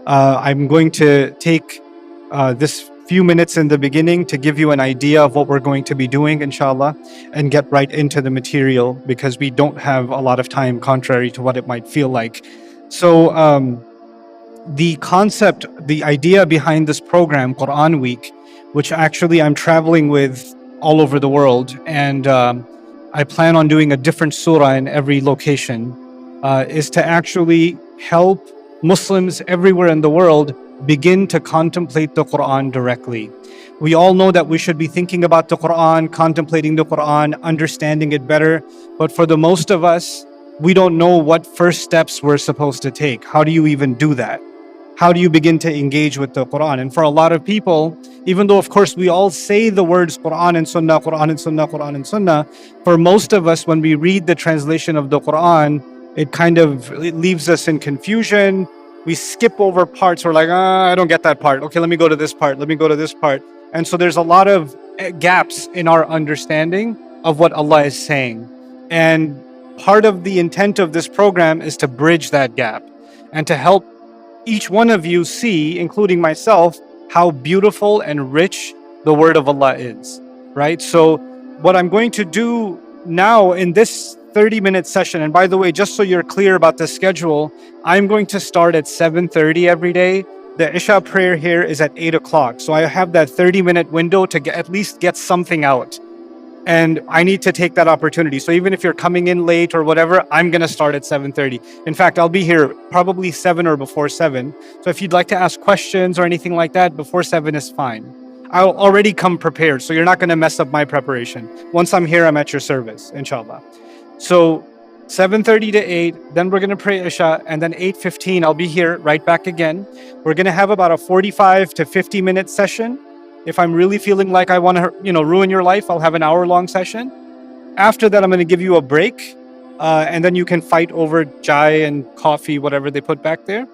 I'm going to take this few minutes in the beginning to give you an idea of what we're going to be doing, inshallah, and get right into the material because we don't have a lot of time, contrary to what it might feel like. So the concept, the idea behind this program, Quran Week, which actually I'm traveling with all over the world, and I plan on doing a different surah in every location, is to actually help Muslims everywhere in the world begin to contemplate the Quran directly. We all know that we should be thinking about the Quran, contemplating the Quran, understanding it better, but for the most of us, we don't know what first steps we're supposed to take. How do you even do that? How do you begin to engage with the Quran? And for a lot of people, even though of course we all say the words Quran and Sunnah, Quran and Sunnah, Quran and Sunnah, for most of us, when we read the translation of the Quran, it leaves us in confusion. We skip over parts. We're like, I don't get that part. Okay, let me go to this part. Let me go to this part. And so there's a lot of gaps in our understanding of what Allah is saying. And part of the intent of this program is to bridge that gap and to help each one of you see, including myself, how beautiful and rich the word of Allah is, right? So what I'm going to do now in this 30-minute session, and by the way, just so you're clear about the schedule, I'm going to start at 7:30 every day. The Isha prayer here is at 8 o'clock. So I have that 30-minute window to at least get something out. And I need to take that opportunity. So even if you're coming in late or whatever, I'm going to start at 7:30. In fact, I'll be here probably 7 or before 7. So if you'd like to ask questions or anything like that, before 7 is fine. I'll already come prepared, so you're not going to mess up my preparation. Once I'm here, I'm at your service, inshallah. So 7:30 to 8, then we're going to pray Isha, and then 8:15, I'll be here right back again. We're going to have about a 45 to 50-minute session. If I'm really feeling like I want to, ruin your life, I'll have an hour-long session. After that, I'm going to give you a break, and then you can fight over chai and coffee, whatever they put back there.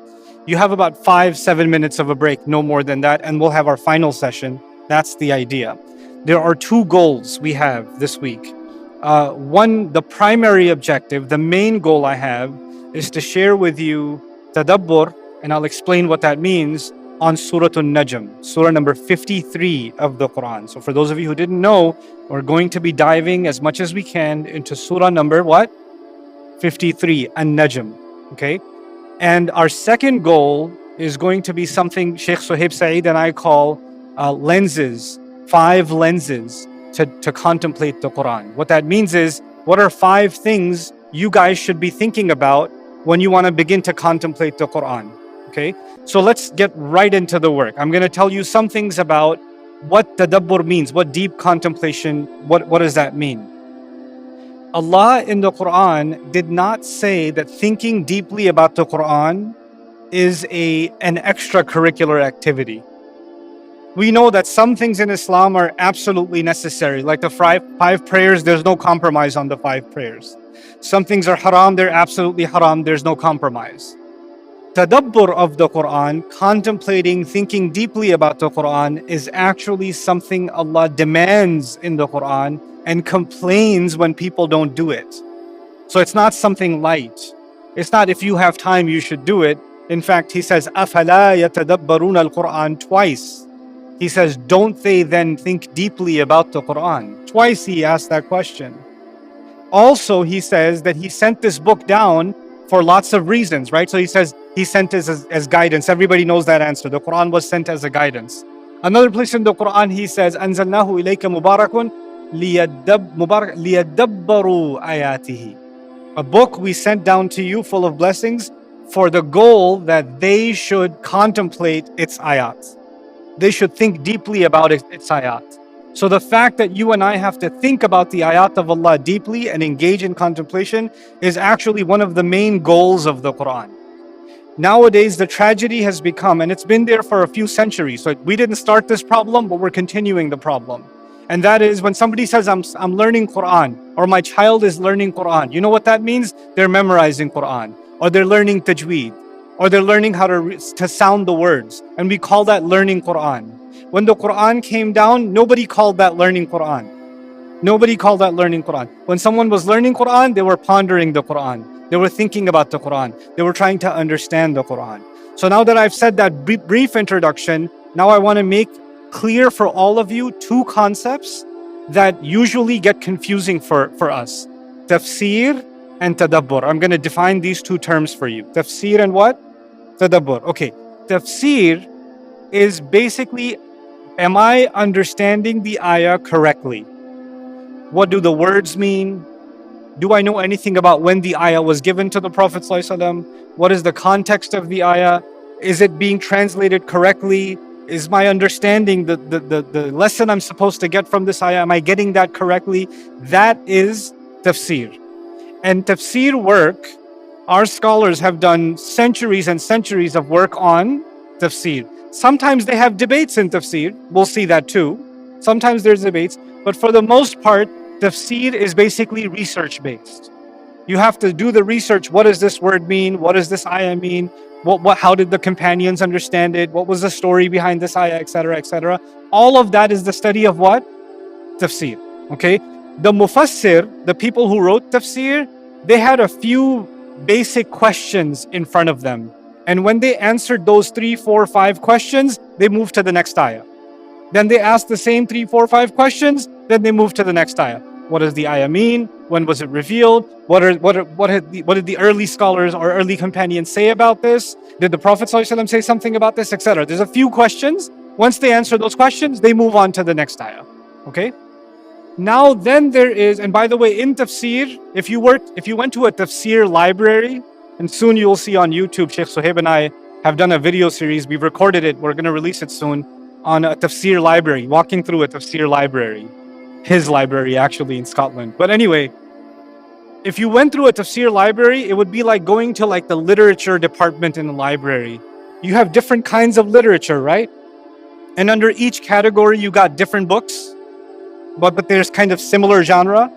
You have about 5-7 minutes of a break, no more than that, and we'll have our final session. That's the idea. There are two goals we have this week. One, the primary objective, the main goal I have, is to share with you tadabbur, and I'll explain what that means, on Surah Najm, Surah number 53 of the Quran. So for those of you who didn't know, we're going to be diving as much as we can into Surah number what? 53, An-Najm, okay? And our second goal is going to be something Sheikh Suhaib Saeed and I call lenses, 5 lenses to contemplate the Quran. What that means is, what are 5 things you guys should be thinking about when you want to begin to contemplate the Quran, okay? So let's get right into the work. I'm going to tell you some things about what tadabbur means, what deep contemplation, what does that mean? Allah in the Quran did not say that thinking deeply about the Quran is an extracurricular activity. We know that some things in Islam are absolutely necessary, like the 5 prayers, there's no compromise on the 5 prayers. Some things are haram, they're absolutely haram, there's no compromise. Tadabbur of the Quran, contemplating, thinking deeply about the Quran, is actually something Allah demands in the Quran and complains when people don't do it. So it's not something light. It's not if you have time you should do it. In fact, he says, أَفَلَا يَتَدَبَّرُونَ الْقُرْآنَ twice. He says, don't they then think deeply about the Quran? Twice he asked that question. Also, he says that he sent this book down for lots of reasons, right? So he says he sent it as guidance. Everybody knows that answer. The Quran was sent as a guidance. Another place in the Quran, he says, أَنزَلْنَاهُ إِلَيْكَ مُبَارَكٌ لِيَدَّبَّرُوا آيَاتِهِ. A book we sent down to you full of blessings for the goal that they should contemplate its ayat. They should think deeply about its ayat. So the fact that you and I have to think about the ayat of Allah deeply and engage in contemplation is actually one of the main goals of the Quran. Nowadays, the tragedy has become, and it's been there for a few centuries, so we didn't start this problem, but we're continuing the problem. And that is when somebody says, I'm learning Quran, or my child is learning Quran, you know what that means? They're memorizing Quran, or they're learning tajweed, or they're learning how to sound the words. And we call that learning Quran. When the Quran came down, nobody called that learning Quran. Nobody called that learning Quran. When someone was learning Quran, they were pondering the Quran. They were thinking about the Quran. They were trying to understand the Quran. So now that I've said that brief introduction, now I want to make clear for all of you two concepts that usually get confusing for us. Tafsir and tadabbur. I'm going to define these two terms for you. Tafsir and what? Tadabbur. Okay. Tafsir is basically, am I understanding the ayah correctly? What do the words mean? Do I know anything about when the ayah was given to the Prophet ﷺ? What is the context of the ayah? Is it being translated correctly? Is my understanding the lesson I'm supposed to get from this ayah, am I getting that correctly? That is tafsir. And tafsir work, our scholars have done centuries and centuries of work on tafsir. Sometimes they have debates in tafsir. We'll see that too. Sometimes there's debates. But for the most part, tafsir is basically research-based. You have to do the research. What does this word mean? What does this ayah mean? How did the companions understand it? What was the story behind this ayah, etc., etc.? All of that is the study of what? Tafsir. Okay? The mufassir, the people who wrote tafsir, they had a few basic questions in front of them. And when they answered those 3, 4, 5 questions, they moved to the next ayah. Then they asked the same 3, 4, 5 questions, then they moved to the next ayah. What does the ayah mean? When was it revealed? What did the early scholars or early companions say about this? Did the Prophet ﷺ say something about this, etc.? There's a few questions. Once they answer those questions, they move on to the next ayah. Okay? Now then there is, and by the way, in tafsir, if you went to a tafsir library, and soon you'll see on YouTube, Sheikh Suhaib and I have done a video series. We've recorded it. We're going to release it soon on a tafsir library, walking through a tafsir library. His library actually in Scotland. But anyway, if you went through a tafsir library, it would be like going to like the literature department in the library. You have different kinds of literature, right? And under each category, you got different books, but there's kind of similar genre.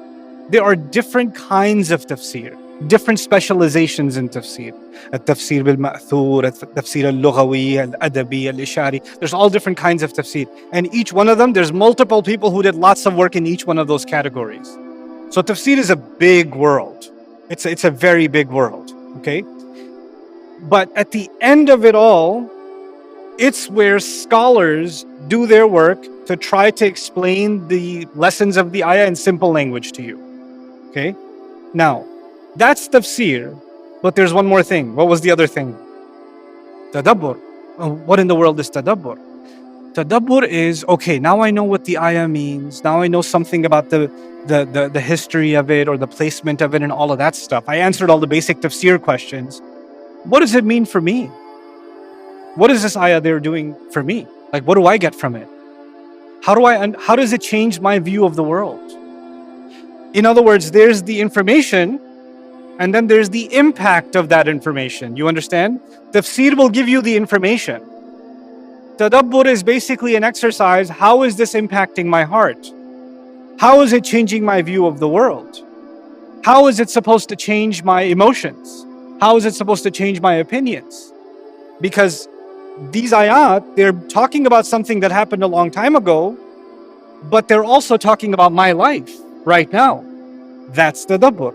There are different kinds of tafsir, different specializations in tafsir. Tafsir bil-ma'thur, tafsir al-lughawi, al-adabi, al-ishari. There's all different kinds of tafsir. And each one of them, there's multiple people who did lots of work in each one of those categories. So tafsir is a big world. It's a very big world, okay? But at the end of it all, it's where scholars do their work to try to explain the lessons of the ayah in simple language to you, okay? Now, that's tafsir, but there's one more thing. What was the other thing? Tadabbur. What in the world is tadabbur? Tadabbur is, okay, now I know what the ayah means. Now I know something about the history of it or the placement of it and all of that stuff. I answered all the basic tafsir questions. What does it mean for me? What is this ayah they're doing for me? Like, what do I get from it? How does it change my view of the world? In other words, there's the information, and then there's the impact of that information. You understand? Tafsir will give you the information. Tadabbur is basically an exercise. How is this impacting my heart? How is it changing my view of the world? How is it supposed to change my emotions? How is it supposed to change my opinions? Because these ayat, they're talking about something that happened a long time ago, but they're also talking about my life right now. That's tadabbur.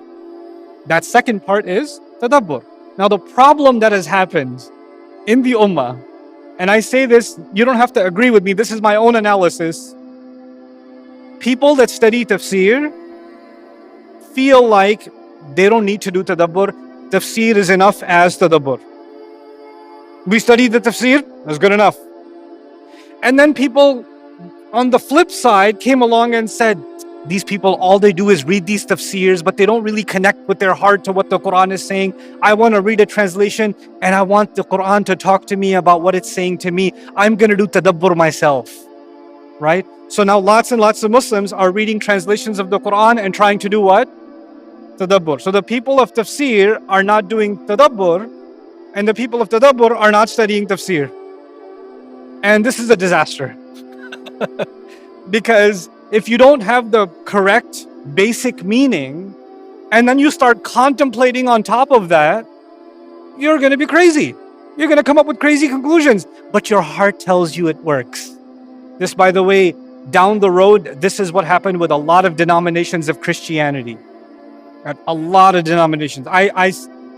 That second part is tadabbur. Now the problem that has happened in the ummah, and I say this, you don't have to agree with me, this is my own analysis. People that study tafsir feel like they don't need to do tadabbur. Tafsir is enough as tadabbur. We studied the tafsir, that's good enough. And then people on the flip side came along and said, these people, all they do is read these tafsirs, but they don't really connect with their heart to what the Quran is saying. I want to read a translation and I want the Quran to talk to me about what it's saying to me. I'm going to do tadabbur myself, right? So now lots and lots of Muslims are reading translations of the Quran and trying to do what? Tadabbur. So the people of tafsir are not doing tadabbur, and the people of tadabbur are not studying tafsir. And this is a disaster. Because if you don't have the correct basic meaning, and then you start contemplating on top of that, you're going to be crazy. You're going to come up with crazy conclusions. But your heart tells you it works. This, by the way, down the road, this is what happened with a lot of denominations of Christianity. A lot of denominations.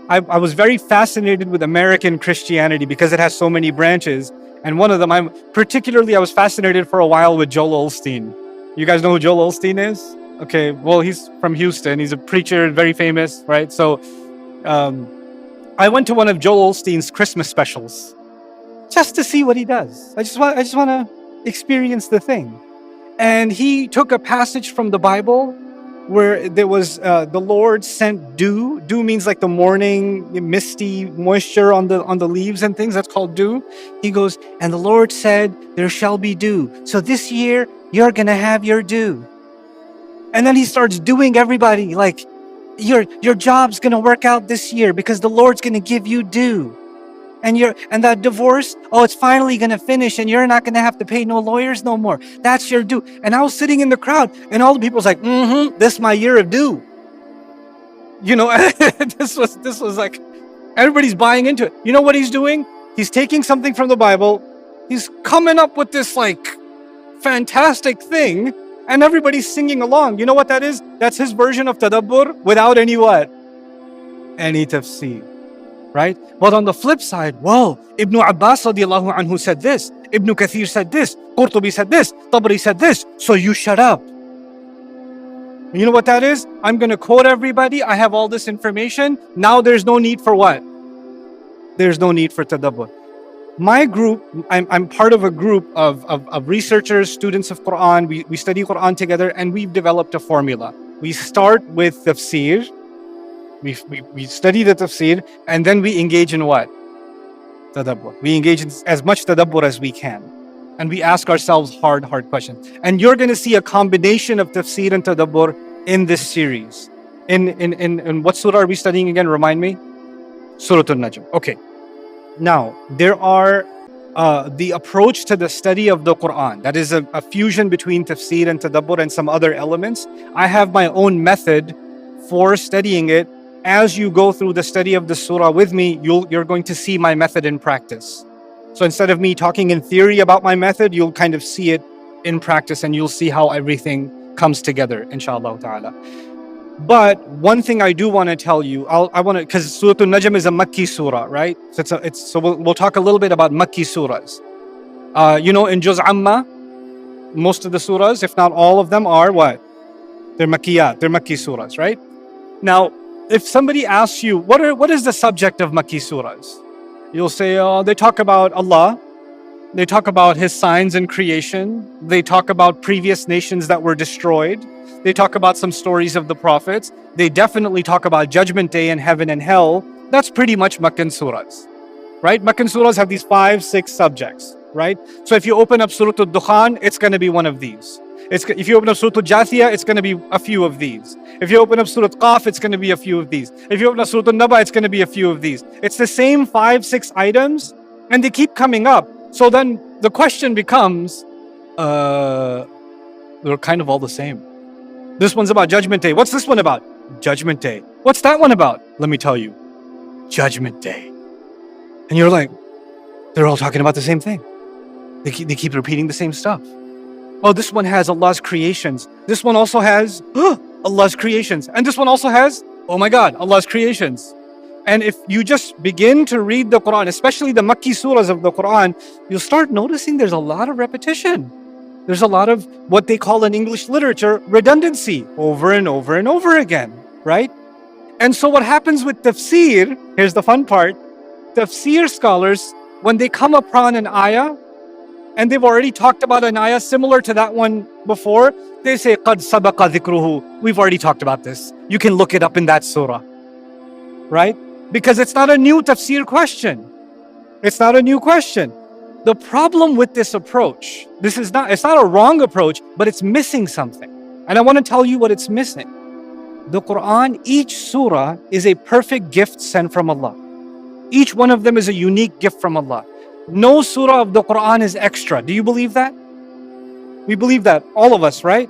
I was very fascinated with American Christianity because it has so many branches. And one of them, I was fascinated for a while with Joel Osteen. You guys know who Joel Osteen is? Okay, well, he's from Houston. He's a preacher, very famous, right? So I went to one of Joel Osteen's Christmas specials just to see what he does. I just want to experience the thing. And he took a passage from the Bible where there was the Lord sent dew. Dew means like the morning misty moisture on the leaves and things. That's called dew. He goes, and the Lord said, there shall be dew. So this year, you're going to have your dew. And then he starts doing everybody like, your job's going to work out this year because the Lord's going to give you dew. And that divorce, oh, it's finally going to finish and you're not going to have to pay no lawyers no more. That's your due. And I was sitting in the crowd and all the people was like, this is my year of due. You know, this was like, everybody's buying into it. You know what he's doing? He's taking something from the Bible. He's coming up with this like fantastic thing and everybody's singing along. You know what that is? That's his version of tadabbur without any what? Any tafsir. Right? But on the flip side, whoa, Ibn Abbas radiallahu anhu said this, Ibn Kathir said this, Qurtubi said this, Tabari said this, so you shut up. You know what that is? I'm going to quote everybody, I have all this information, now there's no need for what? There's no need for tadabbur. My group, I'm part of a group of researchers, students of Quran, we study Quran together and we've developed a formula. We start with tafsir, we study the tafsir and then we engage in what? Tadabbur. We engage in as much tadabbur as we can. And we ask ourselves hard questions. And you're going to see a combination of tafsir and tadabbur in this series. In what surah are we studying again? Remind me? Surah Najm. Okay. Now, there are the approach to the study of the Quran. That is a fusion between tafsir and tadabbur and some other elements. I have my own method for studying it. As you go through the study of the surah with me, you're going to see my method in practice. So instead of me talking in theory about my method, you'll kind of see it in practice and you'll see how everything comes together, inshallah ta'ala. But one thing I do want to tell you, because Surah Najm is a Makki surah, right? So we'll talk a little bit about Makki surahs. You know, in Juz Amma, most of the surahs, if not all of them, are what? They're Makkiyat, they're Makki surahs, right? Now, if somebody asks you, what is the subject of Makki surahs? You'll say, they talk about Allah, they talk about His signs in creation, they talk about previous nations that were destroyed, they talk about some stories of the prophets, they definitely talk about Judgment Day and heaven and hell. That's pretty much Makkan surahs, right? Makkan surahs have these 5-6 subjects, right? So if you open up Surah Al-Dukhan, it's going to be one of these. If you open up Surah Al-Jathiyah, it's going to be a few of these. If you open up Surah Qaf, it's going to be a few of these. If you open up Surah Al-Naba, it's going to be a few of these. It's the same 5-6 items, and they keep coming up. So then the question becomes, they're kind of all the same. This one's about Judgment Day. What's this one about? Judgment Day. What's that one about? Let me tell you. Judgment Day. And you're like, they're all talking about the same thing. They keep repeating the same stuff. Oh, this one has Allah's creations. This one also has Allah's creations. And this one also has, oh my God, Allah's creations. And if you just begin to read the Quran, especially the Makki surahs of the Quran, you'll start noticing there's a lot of repetition. There's a lot of what they call in English literature, redundancy, over and over and over again, right? And so what happens with tafsir, here's the fun part, tafsir scholars, when they come upon an ayah, and they've already talked about an ayah similar to that one before, they say, قَدْ سَبَقَ ذِكْرُهُ. We've already talked about this. You can look it up in that surah, right? Because it's not a new tafsir question. It's not a new question. The problem with this approach, it's not a wrong approach, but it's missing something. And I want to tell you what it's missing. The Quran, each surah is a perfect gift sent from Allah. Each one of them is a unique gift from Allah. No surah of the Quran is extra. Do you believe that? We believe that, all of us, right?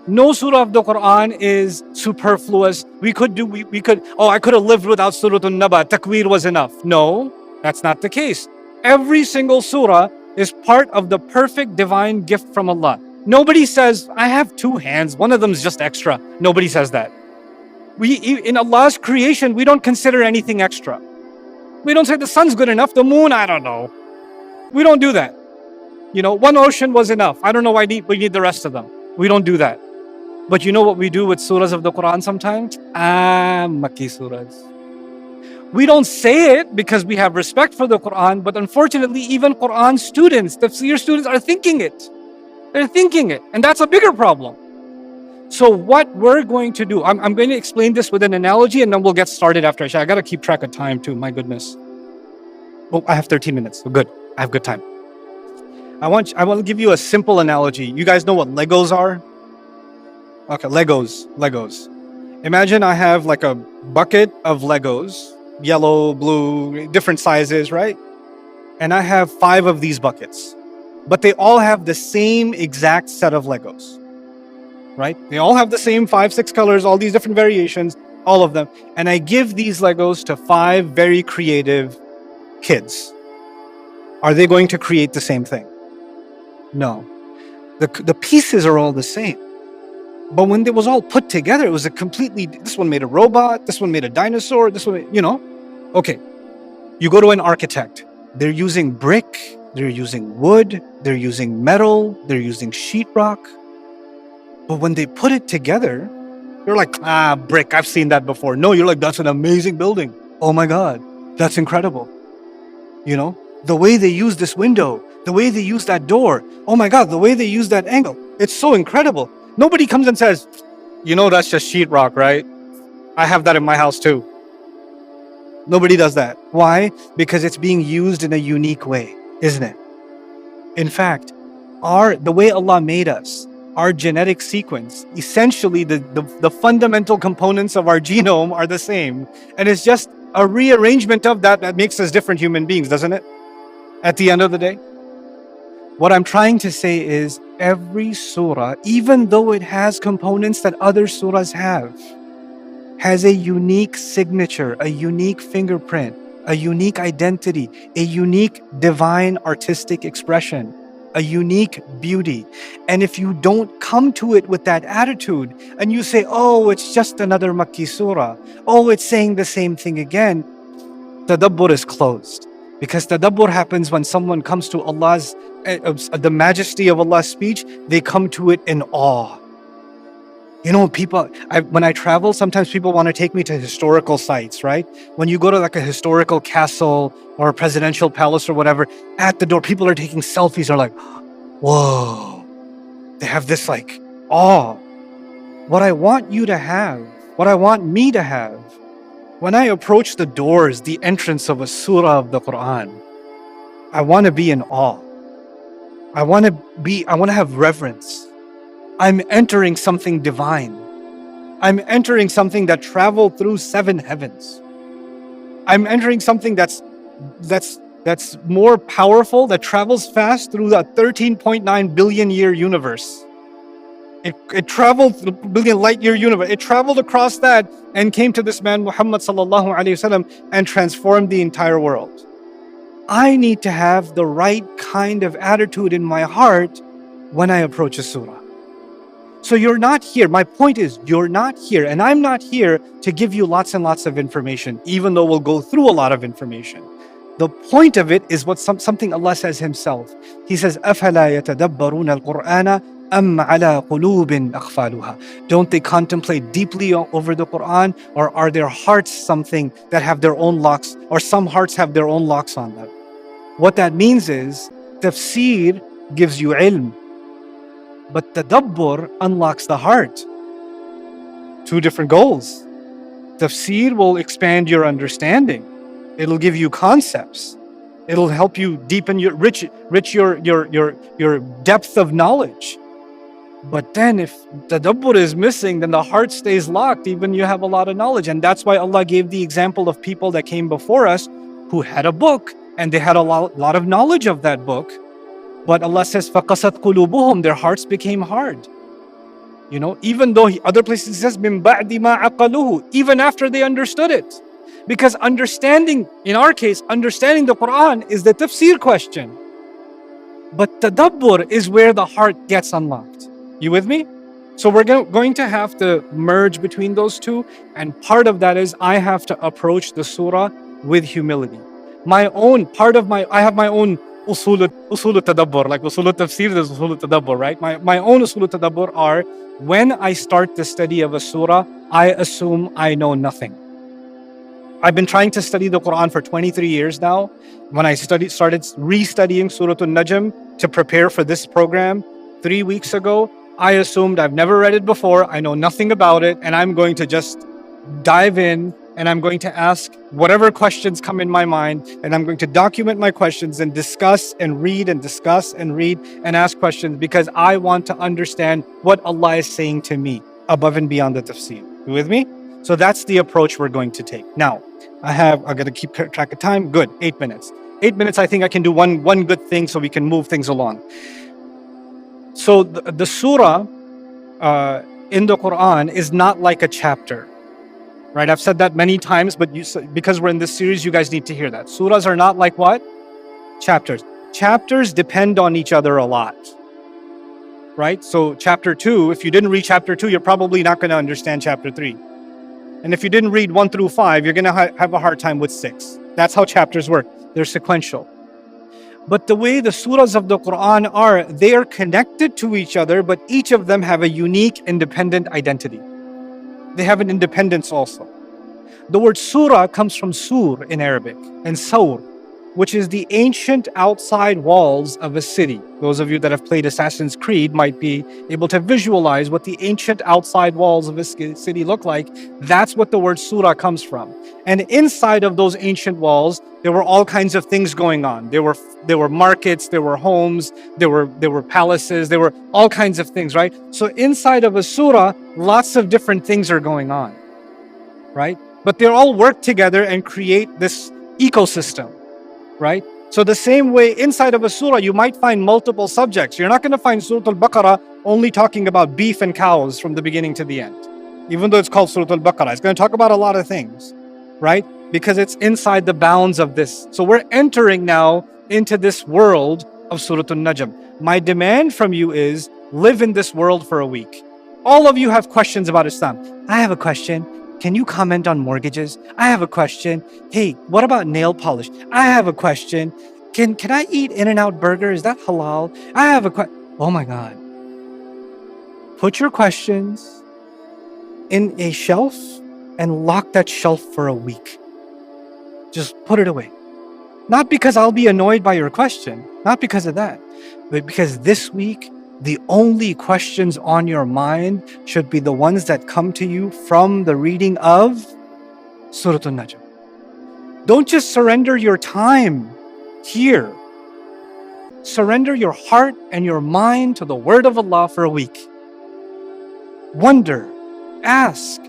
No surah of the Quran is superfluous. I could have lived without Surah An-Naba. Takwir was enough. No, that's not the case. Every single surah is part of the perfect divine gift from Allah. Nobody says, I have 2 hands, one of them is just extra. Nobody says that. In Allah's creation, we don't consider anything extra. We don't say the sun's good enough, the moon, I don't know. We don't do that. One ocean was enough. I don't know why we need the rest of them. We don't do that. But you know what we do with surahs of the Quran sometimes? Makki surahs. We don't say it because we have respect for the Quran, but unfortunately, even Quran students, Tafsir students are thinking it. They're thinking it, and that's a bigger problem. So what we're going to do, I'm going to explain this with an analogy, and then we'll get started after Isha. I got to keep track of time too, my goodness. Oh, I have 13 minutes, so good. I have good time. I want to give you a simple analogy. You guys know what Legos are? Okay, Legos. Imagine I have like a bucket of Legos, yellow, blue, different sizes, right? And I have 5 of these buckets, but they all have the same exact set of Legos, right? They all have the same 5, 6 colors, all these different variations, all of them. And I give these Legos to 5 very creative kids. Are they going to create the same thing? No. The pieces are all the same. But when it was all put together, it was this one made a robot, this one made a dinosaur, this one, Okay, you go to an architect. They're using brick, they're using wood, they're using metal, they're using sheetrock. But when they put it together, you're like, brick, I've seen that before. No, you're like, that's an amazing building. Oh my God, that's incredible. The way they use this window, the way they use that door. Oh my God, the way they use that angle. It's so incredible. Nobody comes and says, that's just sheetrock, right? I have that in my house too. Nobody does that. Why? Because it's being used in a unique way, isn't it? In fact, the way Allah made us, our genetic sequence, essentially the fundamental components of our genome are the same. And it's just a rearrangement of that makes us different human beings, doesn't it? At the end of the day. What I'm trying to say is every surah, even though it has components that other surahs have, has a unique signature, a unique fingerprint, a unique identity, a unique divine artistic expression, a unique beauty. And if you don't come to it with that attitude and you say, oh, it's just another Makki surah, oh, it's saying the same thing again, tadabbur is closed. Because tadabbur happens when someone comes to the majesty of Allah's speech, they come to it in awe. When I travel, sometimes people want to take me to historical sites, right? When you go to like a historical castle or a presidential palace or whatever, at the door, people are taking selfies, they're like, whoa. They have this like awe. What I want you to have, what I want me to have, when I approach the doors, the entrance of a surah of the Quran, I want to be in awe. I want to have reverence. I'm entering something divine. I'm entering something that traveled through 7 heavens. I'm entering something that's more powerful, that travels fast through the 13.9 billion year universe. It traveled through the billion light year universe. It traveled across that and came to this man, Muhammad sallallahu alaihi wasallam, and transformed the entire world. I need to have the right kind of attitude in my heart when I approach a surah. So you're not here. My point is, you're not here, and I'm not here to give you lots and lots of information, even though we'll go through a lot of information. The point of it is something Allah says Himself. He says, أَفَلَا يَتَدَبَّرُونَ الْقُرْآنَ أَمْ عَلَىٰ قُلُوبٍ أَقْفَالُهَا. Don't they contemplate deeply over the Quran, or are their hearts something that have their own locks, or some hearts have their own locks on them? What that means is, tafsir gives you ilm, but tadabbur unlocks the heart. 2 different goals. Tafsir will expand your understanding. It'll give you concepts. It'll help you deepen your your depth of knowledge. But then if tadabbur is missing, then the heart stays locked, even you have a lot of knowledge. And that's why Allah gave the example of people that came before us who had a book and they had a lot of knowledge of that book. But Allah says, فَقَسَتْ قُلُوبُهُمْ, their hearts became hard. Even though other places it says, مِن بَعْدِ مَا عَقَلُوهُ, even after they understood it. Because understanding, in our case, understanding the Quran is the tafsir question. But tadabbur is where the heart gets unlocked. You with me? So we're going to have to merge between those two. And part of that is I have to approach the surah with humility. I have my own usul al-tadabbur, like usul al-tafsir, there's usul al-tadabbur, right? My own usul al-tadabbur are, when I start the study of a surah, I assume I know nothing. I've been trying to study the Quran for 23 years now. When I started restudying Surah Najm to prepare for this program 3 weeks ago, I assumed I've never read it before, I know nothing about it, and I'm going to just dive in and I'm going to ask whatever questions come in my mind, and I'm going to document my questions and discuss and read and discuss and read and ask questions, because I want to understand what Allah is saying to me above and beyond the tafsir. You with me? So that's the approach we're going to take. Now, I got to keep track of time. Good, 8 minutes. 8 minutes, I think I can do one good thing so we can move things along. So the surah in the Quran is not like a chapter, right? I've said that many times, but because we're in this series, you guys need to hear that. Surahs are not like what? Chapters. Chapters depend on each other a lot, right? So chapter 2, if you didn't read chapter 2, you're probably not going to understand chapter 3. And if you didn't read 1 through 5, you're going to have a hard time with 6. That's how chapters work. They're sequential. But the way the surahs of the Quran are, they are connected to each other, but each of them have a unique, independent identity. They have an independence also. The word surah comes from sur in Arabic, and saur, which is the ancient outside walls of a city. Those of you that have played Assassin's Creed might be able to visualize what the ancient outside walls of a city look like. That's what the word surah comes from. And inside of those ancient walls, there were all kinds of things going on. There were markets, there were homes, there were palaces, there were all kinds of things, right? So inside of a surah, lots of different things are going on, right? But they all work together and create this ecosystem, right? So the same way inside of a surah, you might find multiple subjects. You're not going to find Surah Al-Baqarah only talking about beef and cows from the beginning to the end. Even though it's called Surah Al-Baqarah, it's going to talk about a lot of things, right? Because it's inside the bounds of this. So we're entering now into this world of Surah Al-Najm. My demand from you is live in this world for a week. All of you have questions about Islam. I have a question. Can you comment on mortgages? I have a question. Hey, what about nail polish? I have a question. Can I eat In-N-Out burger? Is that halal? I have a question. Oh my God. Put your questions in a shelf and lock that shelf for a week. Just put it away. Not because I'll be annoyed by your question, not because of that, but because this week, the only questions on your mind should be the ones that come to you from the reading of Surah Najm. Don't just surrender your time here. Surrender your heart and your mind to the word of Allah for a week. Wonder, ask,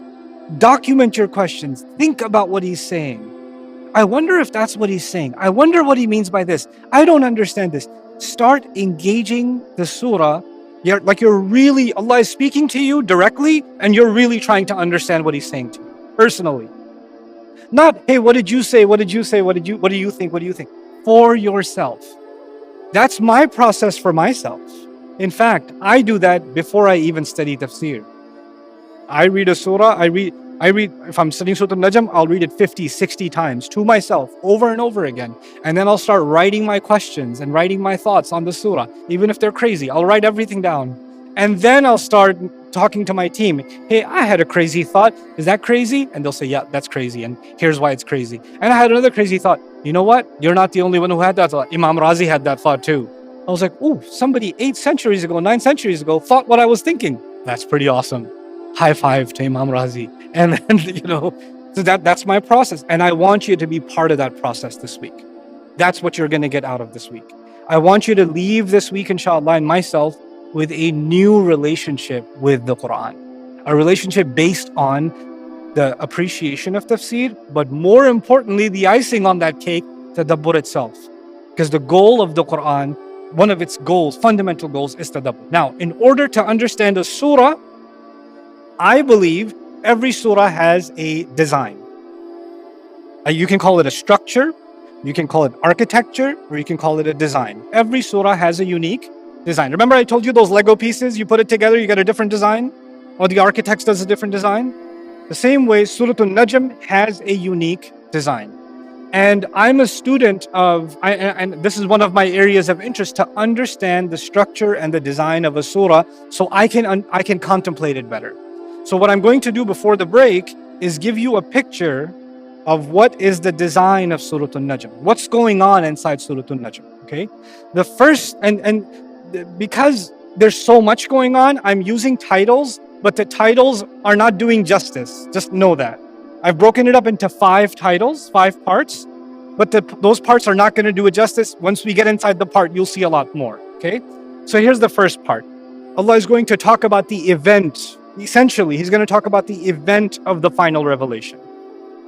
document your questions, think about what He's saying. I wonder if that's what He's saying. I wonder what He means by this. I don't understand this. Start engaging the surah. Allah is speaking to you directly, and you're really trying to understand what He's saying to you personally. Not, hey, what did you say? What did you say? What do you think? What do you think? For yourself. That's my process for myself. In fact, I do that before I even study tafsir. I read a surah, I read, if I'm studying Surah Najm, I'll read it 50, 60 times to myself over and over again. And then I'll start writing my questions and writing my thoughts on the surah. Even if they're crazy, I'll write everything down. And then I'll start talking to my team. Hey, I had a crazy thought. Is that crazy? And they'll say, yeah, that's crazy. And here's why it's crazy. And I had another crazy thought. You know what? You're not the only one who had that thought. Imam Razi had that thought too. I was like, oh, somebody 8 centuries ago, 9 centuries ago thought what I was thinking. That's pretty awesome. High five to Imam Razi. And then, so that's my process. And I want you to be part of that process this week. That's what you're going to get out of this week. I want you to leave this week, inshallah, and myself with a new relationship with the Quran. A relationship based on the appreciation of tafsir, but more importantly, the icing on that cake, tadabbur itself. Because the goal of the Quran, one of its goals, fundamental goals, is tadabbur. Now, in order to understand a surah, I believe every surah has a design. You can call it a structure, you can call it architecture, or you can call it a design. Every surah has a unique design. Remember I told you those Lego pieces, you put it together, you get a different design? or the architects does a different design. The same way, Surah Najm has a unique design. And I'm a student of, and this is one of my areas of interest, to understand the structure and the design of a surah so I can contemplate it better. So what I'm going to do before the break is give you a picture of what is the design of Surah Najm. What's going on inside Surah Najm, okay? The first, and because there's so much going on, I'm using titles, but the titles are not doing justice. Just know that. I've broken it up into 5 titles, 5 parts, but those parts are not going to do it justice. Once we get inside the part, you'll see a lot more, okay? So here's the first part. Allah is going to talk about the event. Essentially, He's going to talk about the event of the final revelation.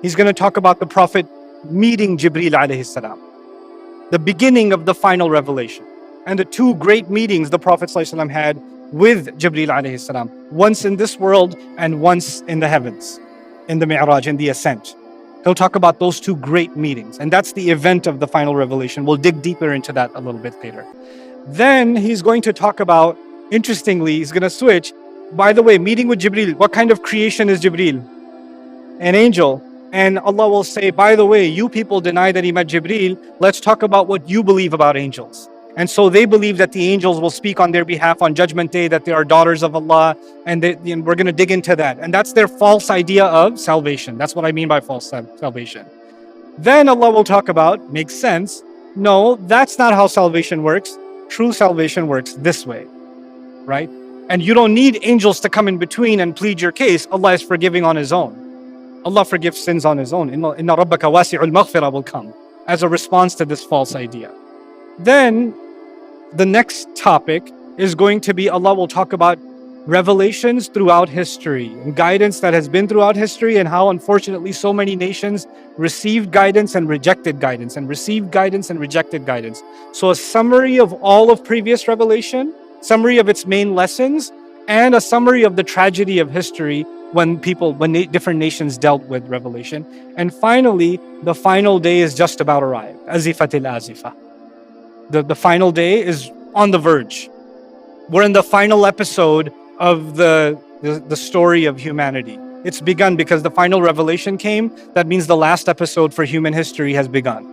He's going to talk about the Prophet meeting Jibreel alayhi salam, the beginning of the final revelation, and the 2 great meetings the Prophet ﷺ had with Jibreel alayhi salam, once in this world and once in the heavens, in the Mi'raj, in the ascent. He'll talk about those 2 great meetings, and that's the event of the final revelation. We'll dig deeper into that a little bit later. Then he's going to talk about, interestingly, he's going to switch. By the way, meeting with Jibreel, what kind of creation is Jibreel? An angel. And Allah will say, by the way, you people deny that He met Jibreel. Let's talk about what you believe about angels. And so they believe that the angels will speak on their behalf on Judgment Day, that they are daughters of Allah, and we're going to dig into that. And that's their false idea of salvation. That's what I mean by false salvation. Then Allah will talk about, makes sense, no, that's not how salvation works. True salvation works this way, right? And you don't need angels to come in between and plead your case. Allah is forgiving on His own. Allah forgives sins on His own. Inna rabbaka wasi'ul maghfirah will come as a response to this false idea. Then the next topic is going to be, Allah will talk about revelations throughout history and guidance that has been throughout history, and how unfortunately so many nations received guidance and rejected guidance, and received guidance and rejected guidance. So a summary of all of previous revelation, summary of its main lessons, and a summary of the tragedy of history when different nations dealt with revelation. And finally, the final day is just about arrived. Azifatil azifa. The final day is on the verge. We're in the final episode of the story of humanity. It's begun because the final revelation came. That means the last episode for human history has begun.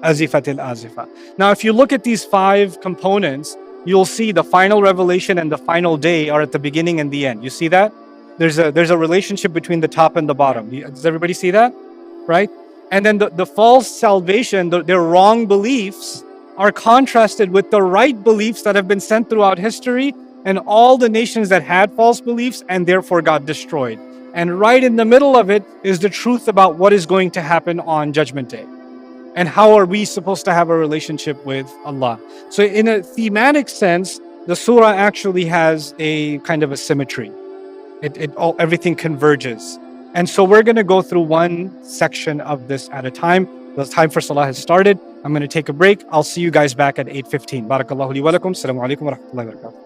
Azifatil azifa. Now, if you look at these 5 components, you'll see the final revelation and the final day are at the beginning and the end. You see that? There's a relationship between the top and the bottom. Does everybody see that? Right? And then the false salvation, their wrong beliefs, are contrasted with the right beliefs that have been sent throughout history, and all the nations that had false beliefs and therefore got destroyed. And right in the middle of it is the truth about what is going to happen on Judgment Day. And how are we supposed to have a relationship with Allah? So in a thematic sense, the surah actually has a kind of a symmetry. Everything converges. And so we're going to go through one section of this at a time. The time for salah has started. I'm going to take a break. I'll see you guys back at 8:15. Barakallahu li wa lakum. Assalamu alaikum wa rahmatullahi wa barakatuh.